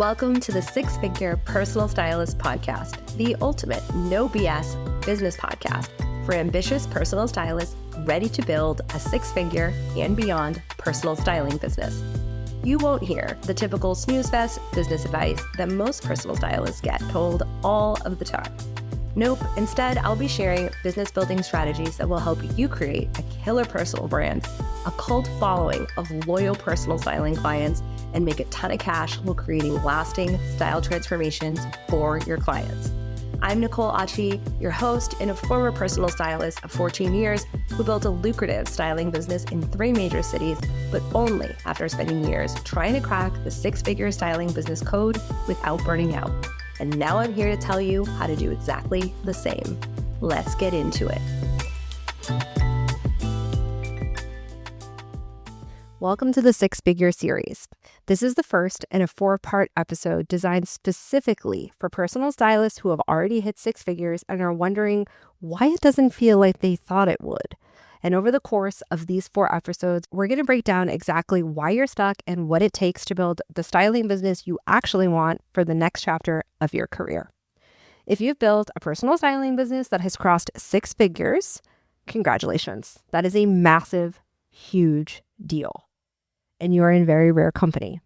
Welcome to the Six-Figure Personal Stylist Podcast, the ultimate no BS business podcast for ambitious personal stylists ready to build a six-figure and beyond personal styling business. You won't hear the typical snooze fest business advice that most personal stylists get told all of the time. Nope, instead I'll be sharing business building strategies that will help you create a killer personal brand, a cult following of loyal personal styling clients, and make a ton of cash while creating lasting style transformations for your clients. I'm Nicole Achi, your host and a former personal stylist of 14 years who built a lucrative styling business in 3 major cities, but only after spending years trying to crack the six-figure styling business code without burning out. And now I'm here to tell you how to do exactly the same. Let's get into it. Welcome to the Six-Figure Series. This is the first in a 4-part episode designed specifically for personal stylists who have already hit 6 figures and are wondering why it doesn't feel like they thought it would. And over the course of these 4 episodes, we're going to break down exactly why you're stuck and what it takes to build the styling business you actually want for the next chapter of your career. If you've built a personal styling business that has crossed 6 figures, congratulations. That is a massive, huge deal. And you're in very rare company.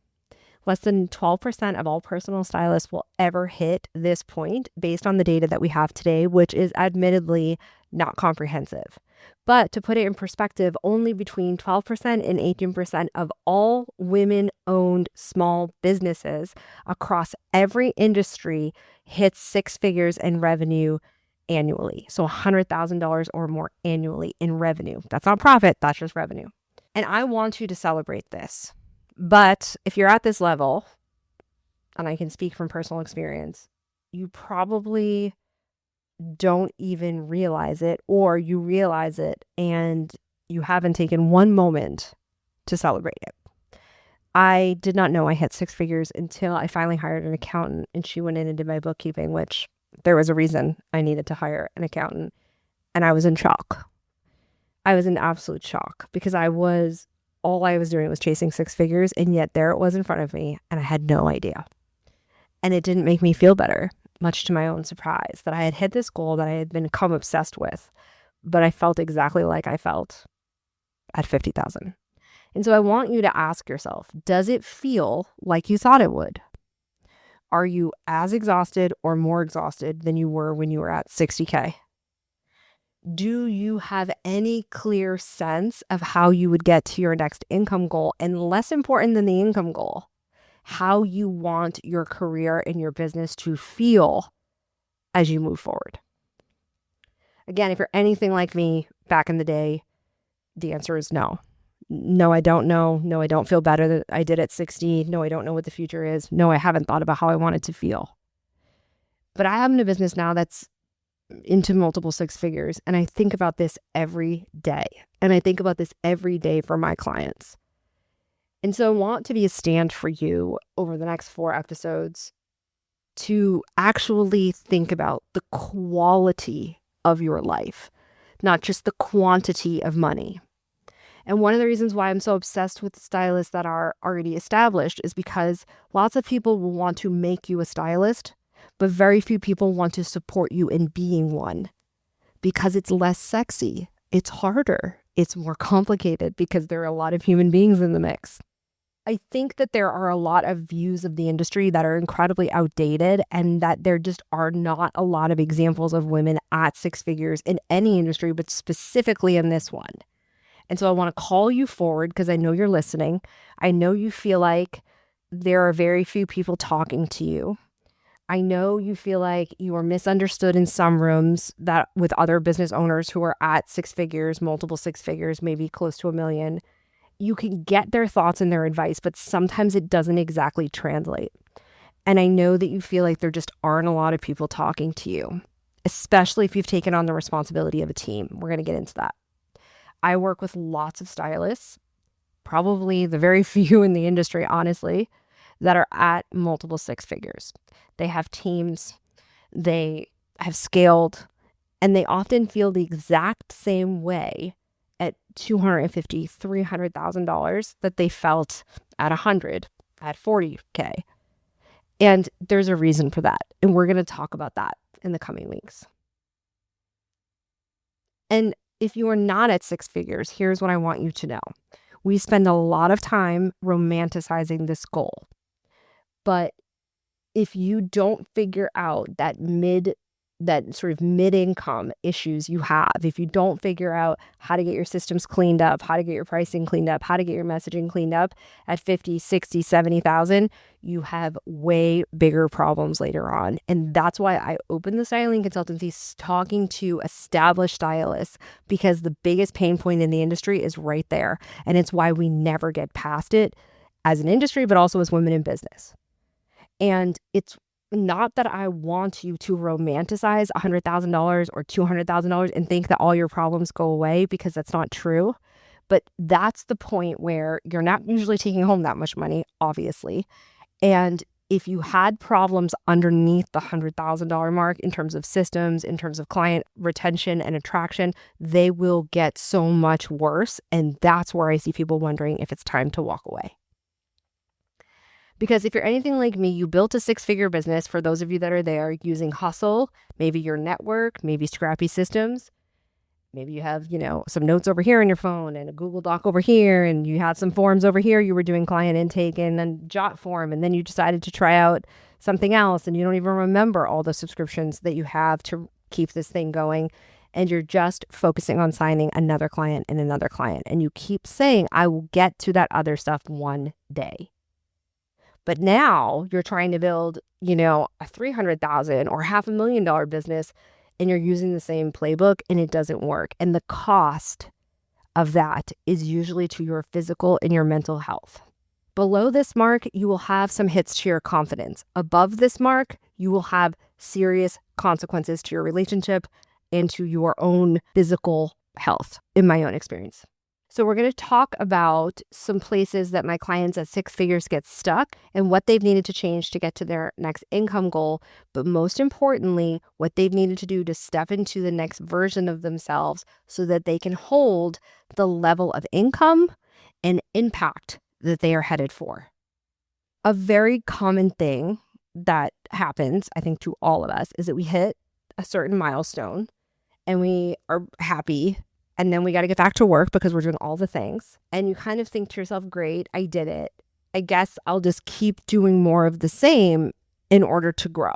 Less than 12% of all personal stylists will ever hit this point based on the data that we have today, which is admittedly not comprehensive. But to put it in perspective, only between 12% and 18% of all women-owned small businesses across every industry hits 6 figures in revenue annually. So $100,000 or more annually in revenue. That's not profit, that's just revenue. And I want you to celebrate this. But if you're at this level, and I can speak from personal experience, you probably don't even realize it, or you realize it and you haven't taken one moment to celebrate it. I did not know I hit 6 figures until I finally hired an accountant and she went in and did my bookkeeping, which there was a reason I needed to hire an accountant. And I was in shock. I was in absolute shock because all I was doing was chasing 6 figures, and yet there it was in front of me and I had no idea. And it didn't make me feel better, much to my own surprise, that I had hit this goal that I had become obsessed with, but I felt exactly like I felt at 50,000. And so I want you to ask yourself, does it feel like you thought it would? Are you as exhausted or more exhausted than you were when you were at 60K? Do you have any clear sense of how you would get to your next income goal? And less important than the income goal, how you want your career and your business to feel as you move forward. Again, if you're anything like me back in the day, the answer is no. No, I don't know. No, I don't feel better than I did at 60. No, I don't know what the future is. No, I haven't thought about how I want it to feel. But I am in a business now that's into multiple 6 figures. And I think about this every day. And I think about this every day for my clients. And so I want to be a stand for you over the next 4 episodes to actually think about the quality of your life, not just the quantity of money. And one of the reasons why I'm so obsessed with stylists that are already established is because lots of people will want to make you a stylist, but very few people want to support you in being one because it's less sexy. It's harder. It's more complicated because there are a lot of human beings in the mix. I think that there are a lot of views of the industry that are incredibly outdated and that there just are not a lot of examples of women at 6 figures in any industry, but specifically in this one. And so I want to call you forward because I know you're listening. I know you feel like there are very few people talking to you. I know you feel like you are misunderstood in some rooms that with other business owners who are at 6 figures, multiple 6 figures, maybe close to $1 million. You can get their thoughts and their advice, but sometimes it doesn't exactly translate. And I know that you feel like there just aren't a lot of people talking to you, especially if you've taken on the responsibility of a team. We're going to get into that. I work with lots of stylists, probably the very few in the industry, honestly, that are at multiple 6 figures. They have teams, they have scaled, and they often feel the exact same way at $250,000, $300,000 that they felt at 100, at 40K. And there's a reason for that. And we're going to talk about that in the coming weeks. And if you are not at six figures, here's what I want you to know. We spend a lot of time romanticizing this goal. But if you don't figure out that sort of mid-income issues you have, if you don't figure out how to get your systems cleaned up, how to get your pricing cleaned up, how to get your messaging cleaned up at 50, 60, 70,000, you have way bigger problems later on. And that's why I opened the styling consultancy talking to established stylists, because the biggest pain point in the industry is right there. And it's why we never get past it as an industry, but also as women in business. And it's not that I want you to romanticize $100,000 or $200,000 and think that all your problems go away, because that's not true. But that's the point where you're not usually taking home that much money, obviously. And if you had problems underneath the $100,000 mark in terms of systems, in terms of client retention and attraction, they will get so much worse. And that's where I see people wondering if it's time to walk away. Because if you're anything like me, you built a six-figure business, for those of you that are there, using hustle, maybe your network, maybe scrappy systems. Maybe you have, some notes over here on your phone and a Google Doc over here, and you had some forms over here. You were doing client intake and then Jot form, and then you decided to try out something else, and you don't even remember all the subscriptions that you have to keep this thing going. And you're just focusing on signing another client and another client. And you keep saying, I will get to that other stuff one day. But now you're trying to build, a $300,000 or $500,000 business, and you're using the same playbook and it doesn't work. And the cost of that is usually to your physical and your mental health. Below this mark, you will have some hits to your confidence. Above this mark, you will have serious consequences to your relationship and to your own physical health, in my own experience. So we're going to talk about some places that my clients at six figures get stuck and what they've needed to change to get to their next income goal. But most importantly, what they've needed to do to step into the next version of themselves so that they can hold the level of income and impact that they are headed for. A very common thing that happens, I think, to all of us is that we hit a certain milestone and we are happy. And then we got to get back to work because we're doing all the things. And you kind of think to yourself, great, I did it. I guess I'll just keep doing more of the same in order to grow.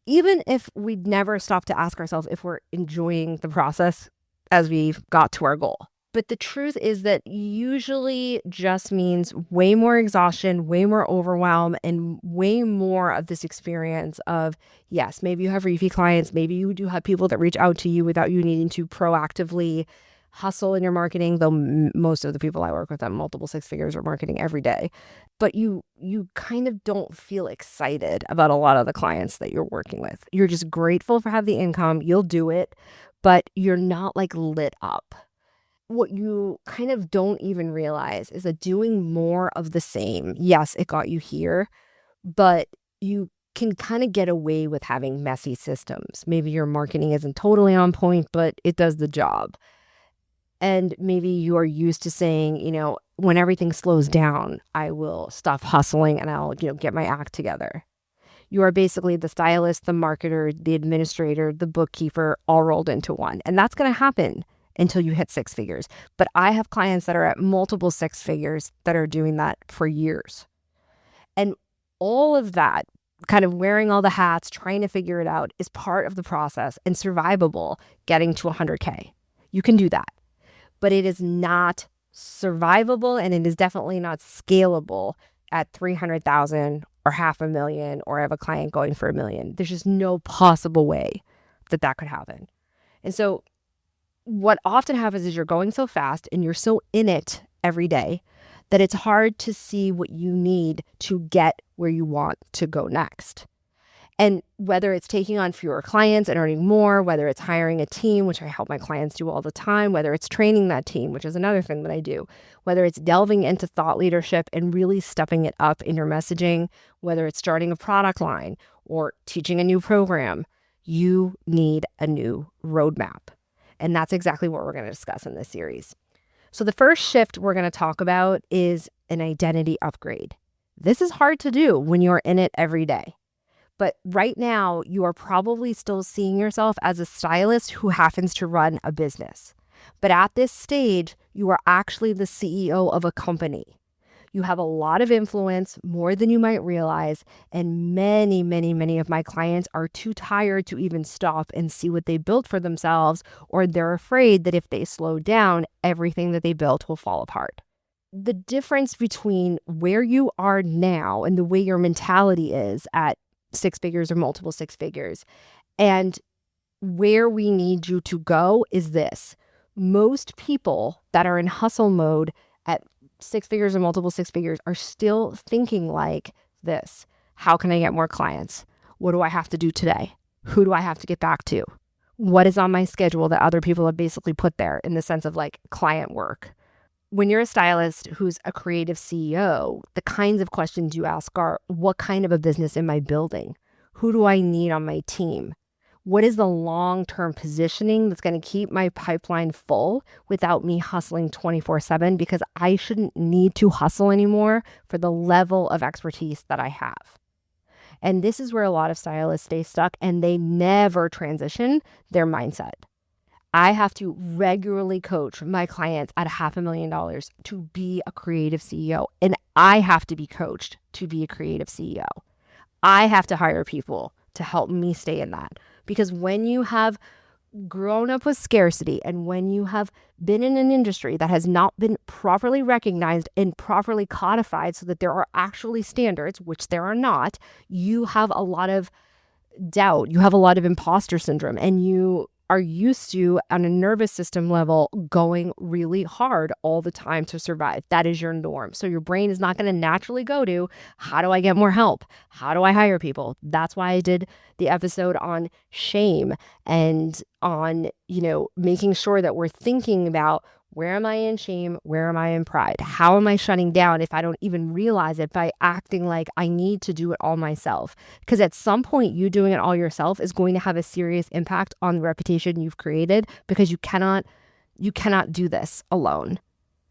Even if we never stop to ask ourselves if we're enjoying the process as we've got to our goal. But the truth is that usually just means way more exhaustion, way more overwhelm, and way more of this experience of, yes, maybe you have repeat clients, maybe you do have people that reach out to you without you needing to proactively hustle in your marketing, though most of the people I work with at multiple six figures are marketing every day. But you kind of don't feel excited about a lot of the clients that you're working with. You're just grateful for having the income, you'll do it, but you're not like lit up. What you kind of don't even realize is that doing more of the same, yes, it got you here, but you can kind of get away with having messy systems. Maybe your marketing isn't totally on point, but it does the job. And maybe you are used to saying, when everything slows down, I will stop hustling and I'll, get my act together. You are basically the stylist, the marketer, the administrator, the bookkeeper, all rolled into one. And that's going to happen until you hit six figures. But I have clients that are at multiple six figures that are doing that for years. And all of that, kind of wearing all the hats, trying to figure it out, is part of the process and survivable getting to 100K. You can do that. But it is not survivable, and it is definitely not scalable at 300,000 or $500,000, or I have a client going for $1 million. There's just no possible way that could happen. And so what often happens is you're going so fast and you're so in it every day that it's hard to see what you need to get where you want to go next. And whether it's taking on fewer clients and earning more, whether it's hiring a team, which I help my clients do all the time, whether it's training that team, which is another thing that I do, whether it's delving into thought leadership and really stepping it up in your messaging, whether it's starting a product line or teaching a new program, you need a new roadmap. And that's exactly what we're going to discuss in this series. So the first shift we're going to talk about is an identity upgrade. This is hard to do when you're in it every day. But right now, you are probably still seeing yourself as a stylist who happens to run a business. But at this stage, you are actually the CEO of a company. You have a lot of influence, more than you might realize, and many, many, many of my clients are too tired to even stop and see what they built for themselves, or they're afraid that if they slow down, everything that they built will fall apart. The difference between where you are now and the way your mentality is at six figures or multiple six figures and where we need you to go is this. Most people that are in hustle mode at six figures or multiple six figures are still thinking like this. How can I get more clients? What do I have to do today? Who do I have to get back to? What is on my schedule that other people have basically put there in the sense of like client work? When you're a stylist who's a creative CEO, the kinds of questions you ask are, what kind of a business am I building? Who do I need on my team? What is the long-term positioning that's going to keep my pipeline full without me hustling 24/7? Because I shouldn't need to hustle anymore for the level of expertise that I have. And this is where a lot of stylists stay stuck and they never transition their mindset. I have to regularly coach my clients at $500,000 to be a creative CEO. And I have to be coached to be a creative CEO. I have to hire people to help me stay in that. Because when you have grown up with scarcity and when you have been in an industry that has not been properly recognized and properly codified so that there are actually standards, which there are not, you have a lot of doubt. You have a lot of imposter syndrome, and you are used to, on a nervous system level, going really hard all the time to survive. That is your norm. So your brain is not going to naturally go to, how do I get more help? How do I hire people? That's why I did the episode on shame and on, making sure that we're thinking about, where am I in shame? Where am I in pride? How am I shutting down if I don't even realize it by acting like I need to do it all myself? Because at some point, you doing it all yourself is going to have a serious impact on the reputation you've created, because you cannot do this alone.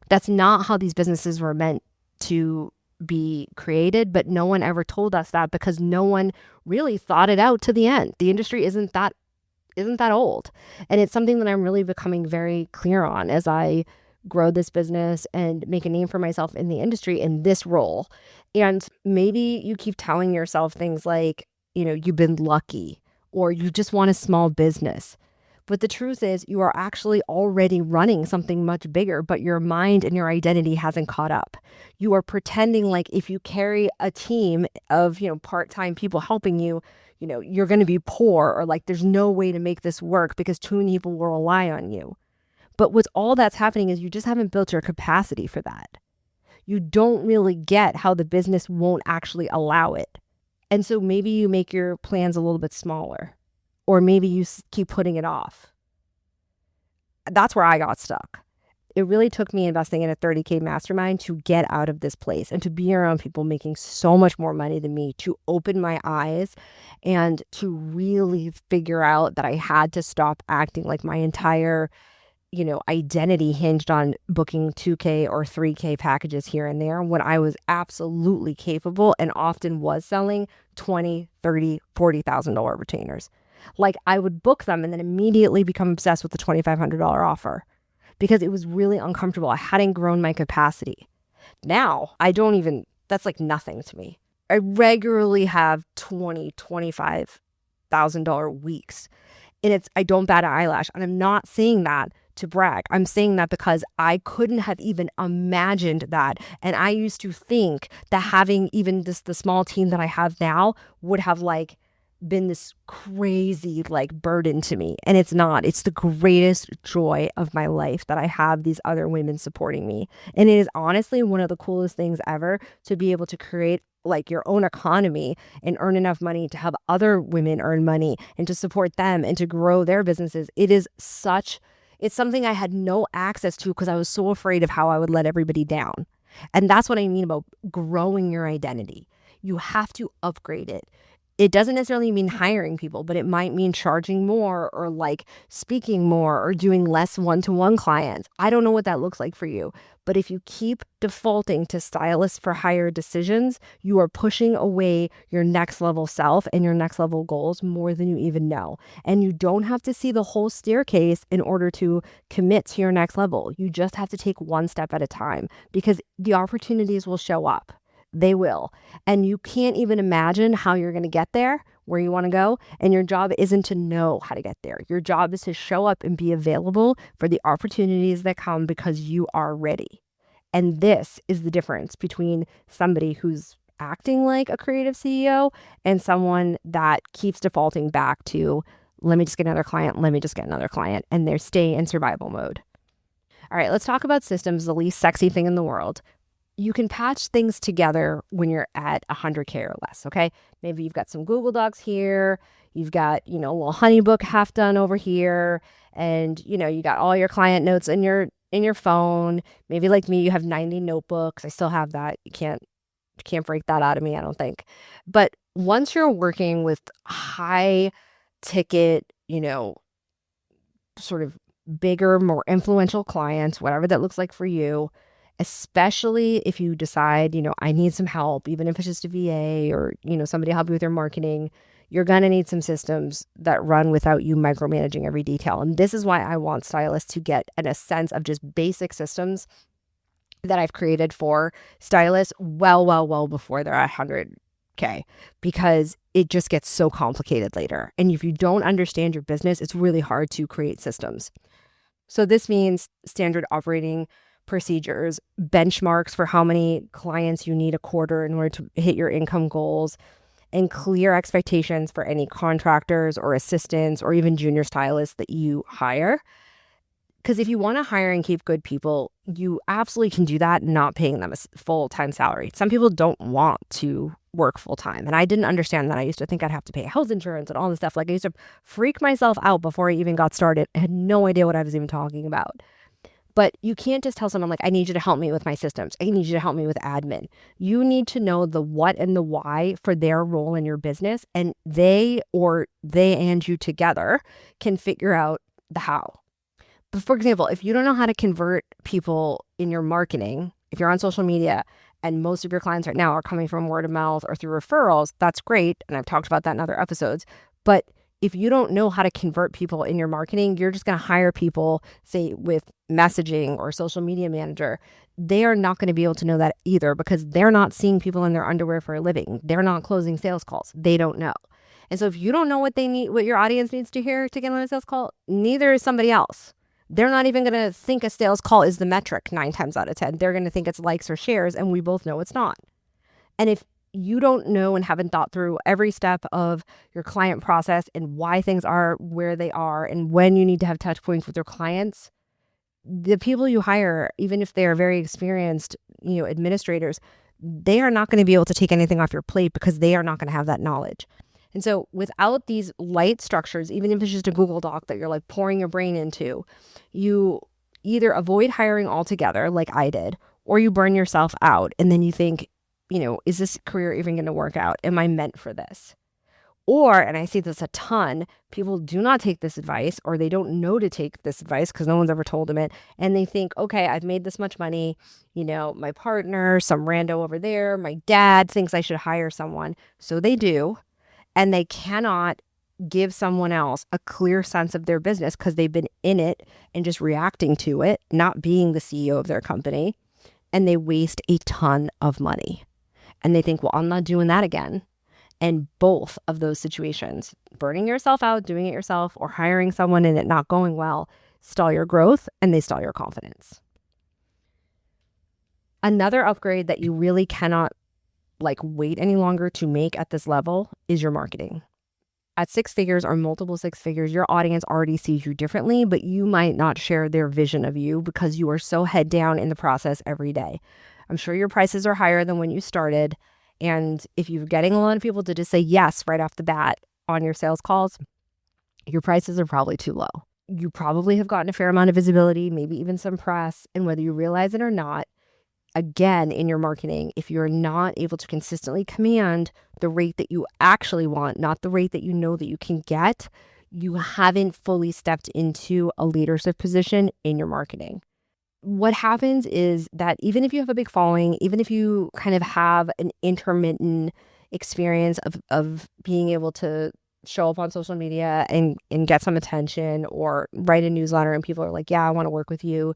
That's not how these businesses were meant to be created, but no one ever told us that because no one really thought it out to the end. The industry isn't that old. And it's something that I'm really becoming very clear on as I grow this business and make a name for myself in the industry in this role. And maybe you keep telling yourself things like, you've been lucky or you just want a small business. But the truth is you are actually already running something much bigger, but your mind and your identity hasn't caught up. You are pretending like if you carry a team of, part-time people helping you, you're going to be poor, or like there's no way to make this work because too many people will rely on you. But what's all that's happening is you just haven't built your capacity for that. You don't really get how the business won't actually allow it. And so maybe you make your plans a little bit smaller, or maybe you keep putting it off. That's where I got stuck. It really took me investing in a 30K mastermind to get out of this place and to be around people making so much more money than me, to open my eyes and to really figure out that I had to stop acting like my entire, identity hinged on booking 2K or 3K packages here and there, when I was absolutely capable and often was selling $20,000, $30,000, $40,000 retainers. Like I would book them and then immediately become obsessed with the $2,500 offer, because it was really uncomfortable. I hadn't grown my capacity. Now, that's like nothing to me. I regularly have $20,000, $25,000 weeks. And I don't bat an eyelash. And I'm not saying that to brag. I'm saying that because I couldn't have even imagined that. And I used to think that having even the small team that I have now would have been this crazy burden to me. And it's not. It's the greatest joy of my life that I have these other women supporting me. And it is honestly one of the coolest things ever to be able to create your own economy and earn enough money to have other women earn money and to support them and to grow their businesses. It's something I had no access to because I was so afraid of how I would let everybody down. And that's what I mean about growing your identity. You have to upgrade it. It doesn't necessarily mean hiring people, but it might mean charging more or like speaking more or doing less one-to-one clients. I don't know what that looks like for you. But if you keep defaulting to stylist-for-hire decisions, you are pushing away your next level self and your next level goals more than you even know. And you don't have to see the whole staircase in order to commit to your next level. You just have to take one step at a time because the opportunities will show up. They will. And you can't even imagine how you're going to get there, where you want to go. And your job isn't to know how to get there. Your job is to show up and be available for the opportunities that come because you are ready. And this is the difference between somebody who's acting like a creative CEO and someone that keeps defaulting back to, let me just get another client, let me just get another client. And they're staying in survival mode. All right, let's talk about systems, the least sexy thing in the world. You can patch things together when you're at 100K or less, okay? Maybe you've got some Google Docs here, you've got, a little HoneyBook half done over here, and, you got all your client notes in your phone. Maybe like me, you have 90 notebooks. I still have that. You can't break that out of me, I don't think. But once you're working with high ticket, sort of bigger, more influential clients, whatever that looks like for you, especially if you decide, I need some help, even if it's just a VA or, somebody help you with your marketing, you're going to need some systems that run without you micromanaging every detail. And this is why I want stylists to get a sense of just basic systems that I've created for stylists well before they're at 100K, because it just gets so complicated later. And if you don't understand your business, it's really hard to create systems. So this means standard operating procedures, benchmarks for how many clients you need a quarter in order to hit your income goals, and clear expectations for any contractors or assistants or even junior stylists that you hire. Because if you want to hire and keep good people, you absolutely can do that not paying them a full-time salary. Some people don't want to work full-time. And I didn't understand that. I used to think I'd have to pay health insurance and all this stuff. Like I used to freak myself out before I even got started. I had no idea what I was even talking about. But you can't just tell someone like, I need you to help me with my systems. I need you to help me with admin. You need to know the what and the why for their role in your business. And they and you together can figure out the how. But for example, if you don't know how to convert people in your marketing, if you're on social media and most of your clients right now are coming from word of mouth or through referrals, that's great. And I've talked about that in other episodes. But if you don't know how to convert people in your marketing, you're just going to hire people, say, with messaging or social media manager. They are not going to be able to know that either because they're not seeing people in their underwear for a living. They're not closing sales calls. They don't know. And so if you don't know what they need, what your audience needs to hear to get on a sales call, neither is somebody else. They're not even going to think a sales call is the metric 9 times out of 10. They're going to think it's likes or shares, and we both know it's not. And if you don't know and haven't thought through every step of your client process and why things are where they are and when you need to have touch points with your clients, the people you hire, even if they are very experienced, administrators, they are not going to be able to take anything off your plate because they are not going to have that knowledge. And so without these light structures, even if it's just a Google Doc that you're like pouring your brain into, you either avoid hiring altogether like I did, or you burn yourself out and then you think, is this career even going to work out? Am I meant for this? Or, and I see this a ton, people do not take this advice or they don't know to take this advice because no one's ever told them it. And they think, okay, I've made this much money. My partner, some rando over there, my dad thinks I should hire someone. So they do. And they cannot give someone else a clear sense of their business because they've been in it and just reacting to it, not being the CEO of their company. And they waste a ton of money. And they think, well, I'm not doing that again. And both of those situations, burning yourself out, doing it yourself, or hiring someone and it not going well, stall your growth and they stall your confidence. Another upgrade that you really cannot wait any longer to make at this level is your marketing. At 6 figures or multiple 6 figures, your audience already sees you differently, but you might not share their vision of you because you are so head down in the process every day. I'm sure your prices are higher than when you started. And if you're getting a lot of people to just say yes right off the bat on your sales calls, your prices are probably too low. You probably have gotten a fair amount of visibility, maybe even some press. And whether you realize it or not, again, in your marketing, if you're not able to consistently command the rate that you actually want, not the rate that you know that you can get, you haven't fully stepped into a leadership position in your marketing. What happens is that even if you have a big following, even if you kind of have an intermittent experience of being able to show up on social media and get some attention or write a newsletter and people are like, yeah, I want to work with you.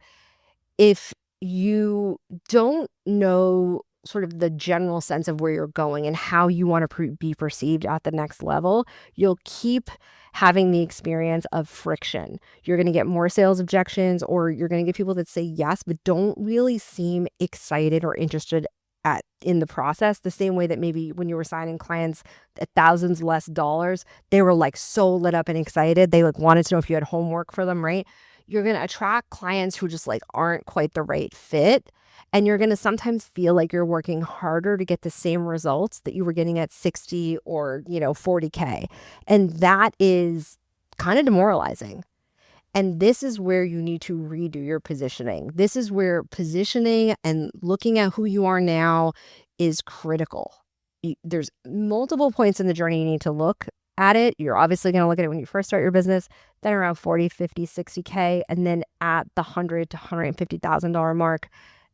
If you don't know sort of the general sense of where you're going and how you want to be perceived at the next level, you'll keep having the experience of friction. You're going to get more sales objections, or you're going to get people that say yes, but don't really seem excited or interested in the process, the same way that maybe when you were signing clients at thousands less dollars, they were like so lit up and excited. They like wanted to know if you had homework for them, right? You're going to attract clients who just like aren't quite the right fit. And you're going to sometimes feel like you're working harder to get the same results that you were getting at 60 or, 40K. And that is kind of demoralizing. And this is where you need to redo your positioning. This is where positioning and looking at who you are now is critical. There's multiple points in the journey you need to look at it. You're obviously going to look at it when you first start your business, then around 40, 50, 60K, and then at the $100,000 to $150,000 mark.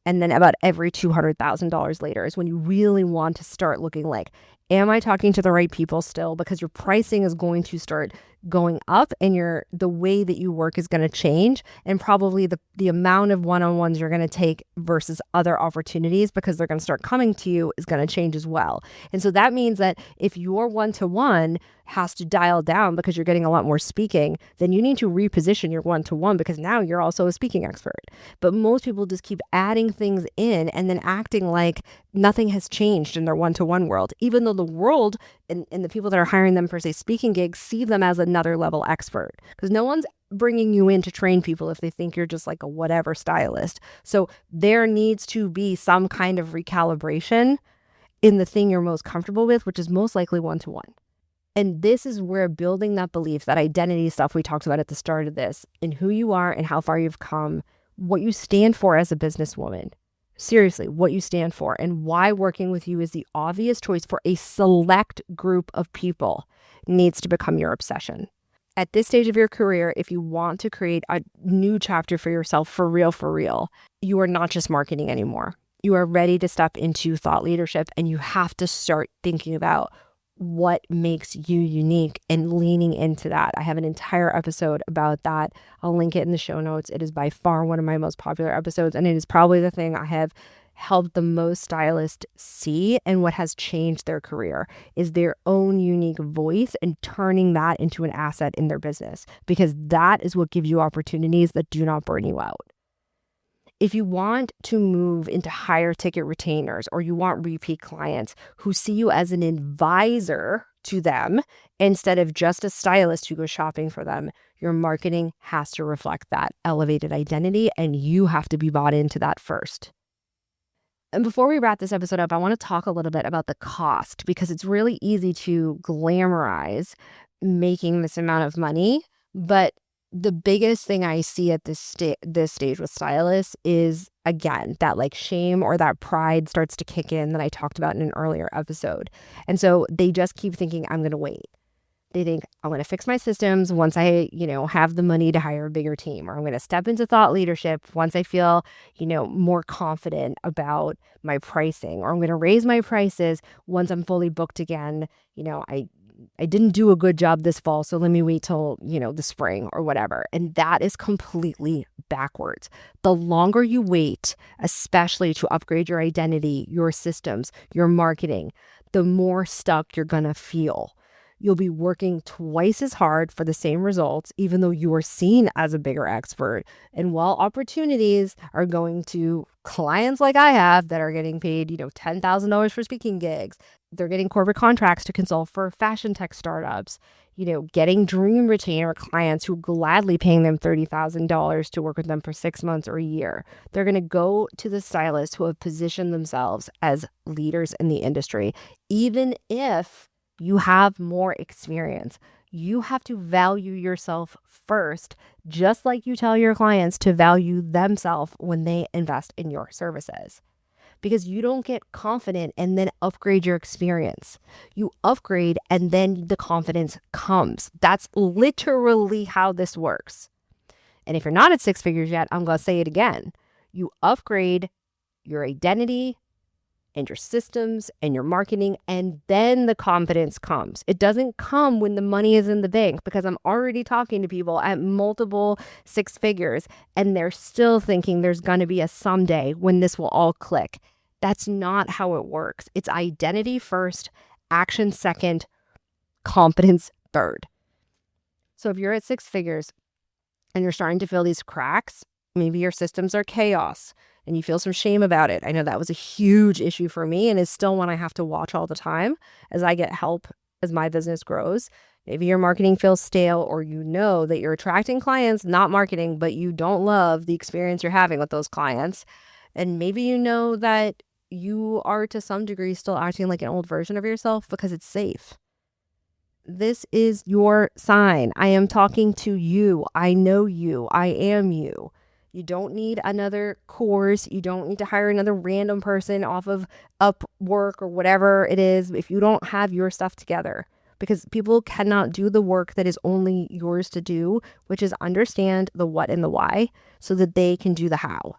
And then about every $200,000 later is when you really want to start looking like, am I talking to the right people still? Because your pricing is going to start going up and the way that you work is going to change, and probably the amount of one-on-ones you're going to take versus other opportunities, because they're going to start coming to you, is going to change as well. And so that means that if your one-to-one has to dial down because you're getting a lot more speaking, then you need to reposition your one-to-one, because now you're also a speaking expert. But most people just keep adding things in and then acting like nothing has changed in their one-to-one world, even though the world and the people that are hiring them for, say, speaking gigs see them as another level expert, because no one's bringing you in to train people if they think you're just like a whatever stylist. So there needs to be some kind of recalibration in the thing you're most comfortable with, which is most likely one-to-one. And this is where building that belief, that identity stuff we talked about at the start of this, in who you are and how far you've come, what you stand for as a businesswoman, seriously, what you stand for, and why working with you is the obvious choice for a select group of people, needs to become your obsession. At this stage of your career, if you want to create a new chapter for yourself, for real, you are not just marketing anymore. You are ready to step into thought leadership, and you have to start thinking about what makes you unique and leaning into that. I have an entire episode about that. I'll link it in the show notes. It is by far one of my most popular episodes, and it is probably the thing I have helped the most stylists see, and what has changed their career is their own unique voice and turning that into an asset in their business, because that is what gives you opportunities that do not burn you out. If you want to move into higher ticket retainers, or you want repeat clients who see you as an advisor to them instead of just a stylist who goes shopping for them, your marketing has to reflect that elevated identity, and you have to be bought into that first. And before we wrap this episode up, I want to talk a little bit about the cost, because it's really easy to glamorize making this amount of money. But the biggest thing I see at this stage with stylists is, again, that like shame or that pride starts to kick in that I talked about in an earlier episode. And so they just keep thinking, I'm going to wait. They think, I'm going to fix my systems once I, have the money to hire a bigger team, or I'm going to step into thought leadership once I feel, more confident about my pricing, or I'm going to raise my prices once I'm fully booked again. I didn't do a good job this fall, so let me wait till, the spring or whatever. And that is completely backwards. The longer you wait, especially to upgrade your identity, your systems, your marketing, the more stuck you're going to feel. You'll be working twice as hard for the same results, even though you are seen as a bigger expert. And while opportunities are going to clients like I have that are getting paid, $10,000 for speaking gigs, they're getting corporate contracts to consult for fashion tech startups, getting dream retainer clients who gladly paying them $30,000 to work with them for 6 months or a year. They're going to go to the stylists who have positioned themselves as leaders in the industry, even if you have more experience. You have to value yourself first, just like you tell your clients to value themselves when they invest in your services. because you don't get confident and then upgrade your experience. You upgrade and then the confidence comes. That's literally how this works. And if you're not at six figures yet, I'm going to say it again. You upgrade your identity and your systems and your marketing, and then the confidence comes. It doesn't come when the money is in the bank, because I'm already talking to people at multiple six figures and they're still thinking there's going to be a someday when this will all click. That's not how it works. It's identity first, action second, confidence third. So if you're at six figures and you're starting to feel these cracks, maybe your systems are chaos and you feel some shame about it. I know that was a huge issue for me and is still one I have to watch all the time as I get help as my business grows. Maybe your marketing feels stale, or you know that you're attracting clients, not marketing, but you don't love the experience you're having with those clients. And maybe you know that you are to some degree still acting like an old version of yourself because it's safe. This is your sign. I am talking to you. I know you. I am you. You don't need another course. You don't need to hire another random person off of Upwork or whatever it is if you don't have your stuff together, because people cannot do the work that is only yours to do, which is understand the what and the why so that they can do the how.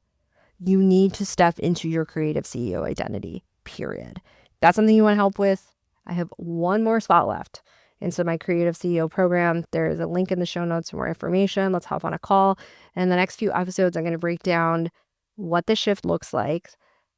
You need to step into your creative CEO identity, period. That's something you want help with. I have one more spot left. And so my Creative CEO program, there is a link in the show notes for more information. Let's hop on a call. And the next few episodes, I'm going to break down what the shift looks like,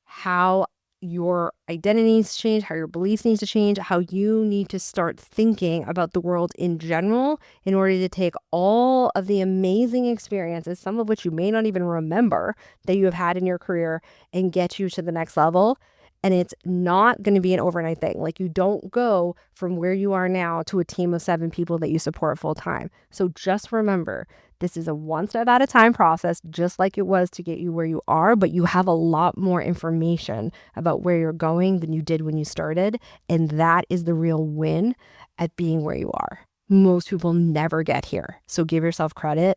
how your identity needs to change, how your beliefs need to change, how you need to start thinking about the world in general in order to take all of the amazing experiences, some of which you may not even remember that you have had in your career, and get you to the next level. And it's not going to be an overnight thing. Like, you don't go from where you are now to a team of 7 people that you support full time. So just remember, this is a one step at a time process, just like it was to get you where you are, but you have a lot more information about where you're going than you did when you started. And that is the real win at being where you are. Most people never get here. So give yourself credit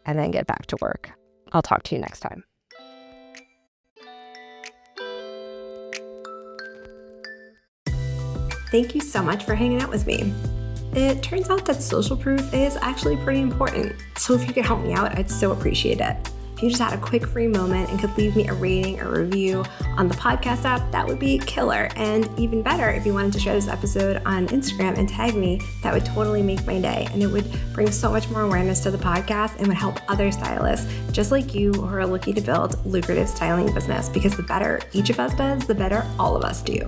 and then get back to work. I'll talk to you next time. Thank you so much for hanging out with me. It turns out that social proof is actually pretty important, so if you could help me out, I'd so appreciate it. If you just had a quick free moment and could leave me a rating or review on the podcast app, that would be killer. And even better, if you wanted to share this episode on Instagram and tag me, that would totally make my day. And it would bring so much more awareness to the podcast and would help other stylists just like you who are looking to build lucrative styling business, because the better each of us does, the better all of us do.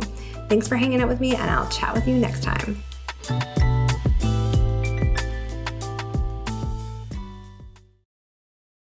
Thanks for hanging out with me, and I'll chat with you next time.